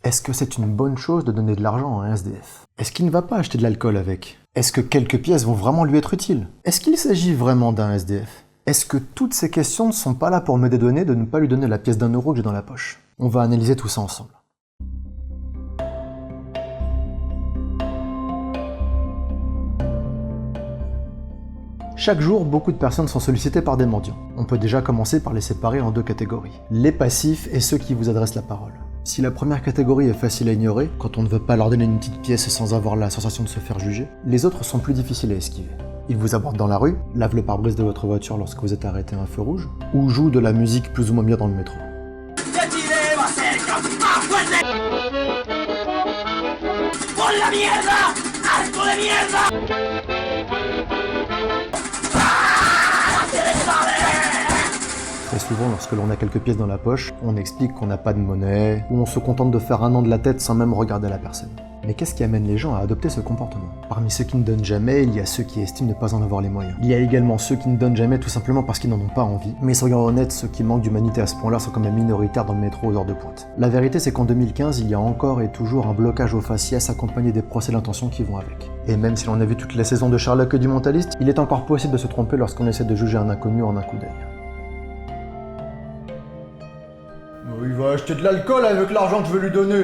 Est-ce que c'est une bonne chose de donner de l'argent à un SDF? Est-ce qu'il ne va pas acheter de l'alcool avec? Est-ce que quelques pièces vont vraiment lui être utiles? Est-ce qu'il s'agit vraiment d'un SDF? Est-ce que toutes ces questions ne sont pas là pour me dédouaner de ne pas lui donner la pièce d'1 euro que j'ai dans la poche? On va analyser tout ça ensemble. Chaque jour, beaucoup de personnes sont sollicitées par des mendiants. On peut déjà commencer par les séparer en deux catégories. Les passifs et ceux qui vous adressent la parole. Si la première catégorie est facile à ignorer, quand on ne veut pas leur donner une petite pièce sans avoir la sensation de se faire juger, les autres sont plus difficiles à esquiver. Ils vous abordent dans la rue, lavent le pare-brise de votre voiture lorsque vous êtes arrêté à un feu rouge, ou jouent de la musique plus ou moins bien dans le métro. Très souvent, lorsque l'on a quelques pièces dans la poche, on explique qu'on n'a pas de monnaie, ou on se contente de faire un an de la tête sans même regarder la personne. Mais qu'est-ce qui amène les gens à adopter ce comportement? Parmi ceux qui ne donnent jamais, il y a ceux qui estiment ne pas en avoir les moyens. Il y a également ceux qui ne donnent jamais tout simplement parce qu'ils n'en ont pas envie. Mais soyons honnêtes, ceux qui manquent d'humanité à ce point-là sont quand même minoritaires dans le métro aux heures de pointe. La vérité, c'est qu'en 2015, il y a encore et toujours un blocage au faciès accompagné des procès d'intention qui vont avec. Et même si l'on a vu toute la saison de Sherlock et du Mentaliste, il est encore possible de se tromper lorsqu'on essaie de juger un inconnu en un coup d'œil. Il va acheter de l'alcool avec l'argent que je veux lui donner.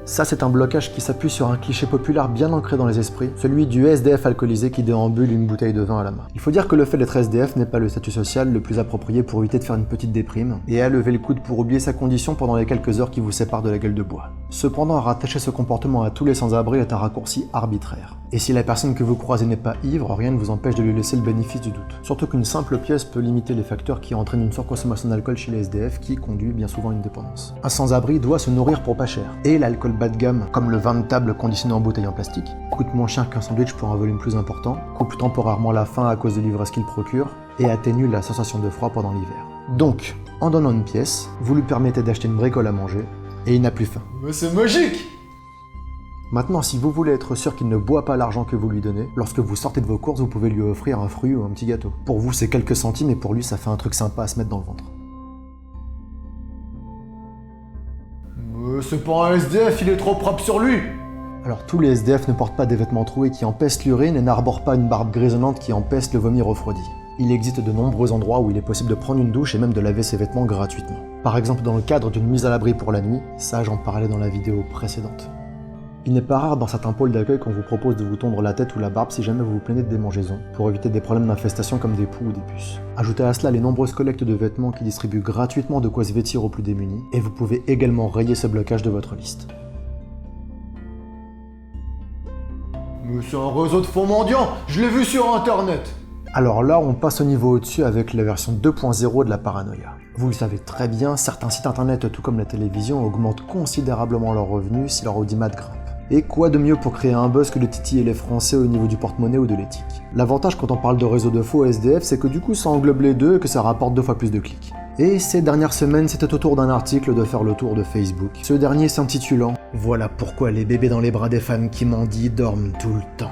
Ça, c'est un blocage qui s'appuie sur un cliché populaire bien ancré dans les esprits, celui du SDF alcoolisé qui déambule une bouteille de vin à la main. Il faut dire que le fait d'être SDF n'est pas le statut social le plus approprié pour éviter de faire une petite déprime, et à lever le coude pour oublier sa condition pendant les quelques heures qui vous séparent de la gueule de bois. Cependant, rattacher ce comportement à tous les sans-abri est un raccourci arbitraire. Et si la personne que vous croisez n'est pas ivre, rien ne vous empêche de lui laisser le bénéfice du doute. Surtout qu'une simple pièce peut limiter les facteurs qui entraînent une surconsommation d'alcool chez les SDF qui conduit bien souvent à une dépendance. Un sans-abri doit se nourrir pour pas cher, et l'alcool bas de gamme, comme le vin de table conditionné en bouteille en plastique, coûte moins cher qu'un sandwich pour un volume plus important, coupe temporairement la faim à cause de l'ivresse qu'il procure, et atténue la sensation de froid pendant l'hiver. Donc, en donnant une pièce, vous lui permettez d'acheter une bricole à manger, et il n'a plus faim. Mais c'est magique! Maintenant, si vous voulez être sûr qu'il ne boit pas l'argent que vous lui donnez, lorsque vous sortez de vos courses, vous pouvez lui offrir un fruit ou un petit gâteau. Pour vous, c'est quelques centimes, et pour lui, ça fait un truc sympa à se mettre dans le ventre. C'est pas un SDF, il est trop propre sur lui! Alors tous les SDF ne portent pas des vêtements troués qui empestent l'urine et n'arborent pas une barbe grisonnante qui empeste le vomi refroidi. Il existe de nombreux endroits où il est possible de prendre une douche et même de laver ses vêtements gratuitement. Par exemple dans le cadre d'une mise à l'abri pour la nuit, ça j'en parlais dans la vidéo précédente. Il n'est pas rare dans certains pôles d'accueil qu'on vous propose de vous tondre la tête ou la barbe si jamais vous vous plaignez de démangeaisons, pour éviter des problèmes d'infestation comme des poux ou des puces. Ajoutez à cela les nombreuses collectes de vêtements qui distribuent gratuitement de quoi se vêtir aux plus démunis, et vous pouvez également rayer ce blocage de votre liste. Mais c'est un réseau de faux mendiants, je l'ai vu sur internet! Alors là, on passe au niveau au-dessus avec la version 2.0 de la paranoïa. Vous le savez très bien, certains sites internet, tout comme la télévision, augmentent considérablement leurs revenus si leur audimat grimpe. Et quoi de mieux pour créer un buzz que de titiller les Français au niveau du porte-monnaie ou de l'éthique? L'avantage quand on parle de réseau de faux SDF, c'est que du coup ça englobe les deux et que ça rapporte 2 fois plus de clics. Et ces dernières semaines, c'était au tour d'un article de faire le tour de Facebook. Ce dernier s'intitulant « Voilà pourquoi les bébés dans les bras des femmes qui mendient dorment tout le temps ».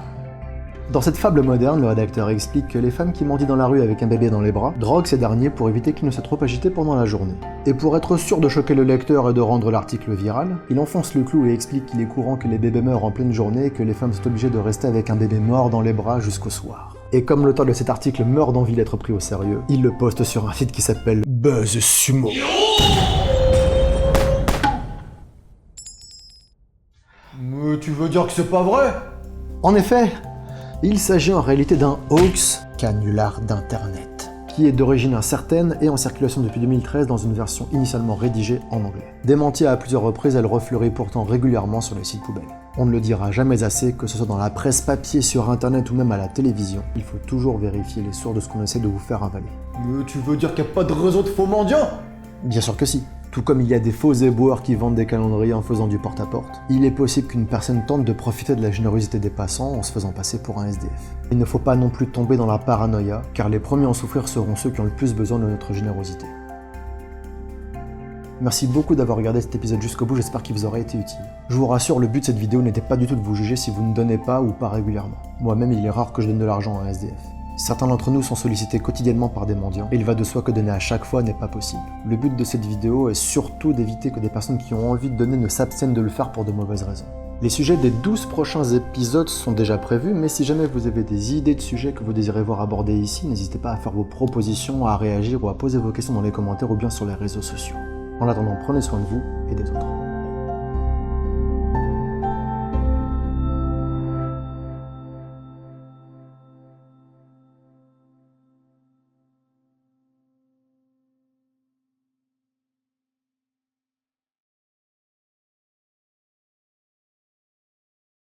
Dans cette fable moderne, le rédacteur explique que les femmes qui mendient dans la rue avec un bébé dans les bras droguent ces derniers pour éviter qu'il ne soit trop agité pendant la journée. Et pour être sûr de choquer le lecteur et de rendre l'article viral, il enfonce le clou et explique qu'il est courant que les bébés meurent en pleine journée et que les femmes sont obligées de rester avec un bébé mort dans les bras jusqu'au soir. Et comme l'auteur de cet article meurt d'envie d'être pris au sérieux, il le poste sur un site qui s'appelle BuzzSumo. Mais tu veux dire que c'est pas vrai? En effet, il s'agit en réalité d'un hoax canular d'internet, qui est d'origine incertaine et en circulation depuis 2013 dans une version initialement rédigée en anglais. Démentie à plusieurs reprises, elle refleurit pourtant régulièrement sur les sites poubelles. On ne le dira jamais assez, que ce soit dans la presse papier, sur internet ou même à la télévision, il faut toujours vérifier les sources de ce qu'on essaie de vous faire avaler. Mais tu veux dire qu'il n'y a pas de réseau de faux mendiants? Bien sûr que si. Tout comme il y a des faux éboueurs qui vendent des calendriers en faisant du porte-à-porte, il est possible qu'une personne tente de profiter de la générosité des passants en se faisant passer pour un SDF. Il ne faut pas non plus tomber dans la paranoïa, car les premiers à en souffrir seront ceux qui ont le plus besoin de notre générosité. Merci beaucoup d'avoir regardé cet épisode jusqu'au bout, j'espère qu'il vous aura été utile. Je vous rassure, le but de cette vidéo n'était pas du tout de vous juger si vous ne donnez pas ou pas régulièrement. Moi-même, il est rare que je donne de l'argent à un SDF. Certains d'entre nous sont sollicités quotidiennement par des mendiants, et il va de soi que donner à chaque fois n'est pas possible. Le but de cette vidéo est surtout d'éviter que des personnes qui ont envie de donner ne s'abstiennent de le faire pour de mauvaises raisons. Les sujets des 12 prochains épisodes sont déjà prévus, mais si jamais vous avez des idées de sujets que vous désirez voir abordés ici, n'hésitez pas à faire vos propositions, à réagir ou à poser vos questions dans les commentaires ou bien sur les réseaux sociaux. En attendant, prenez soin de vous et des autres.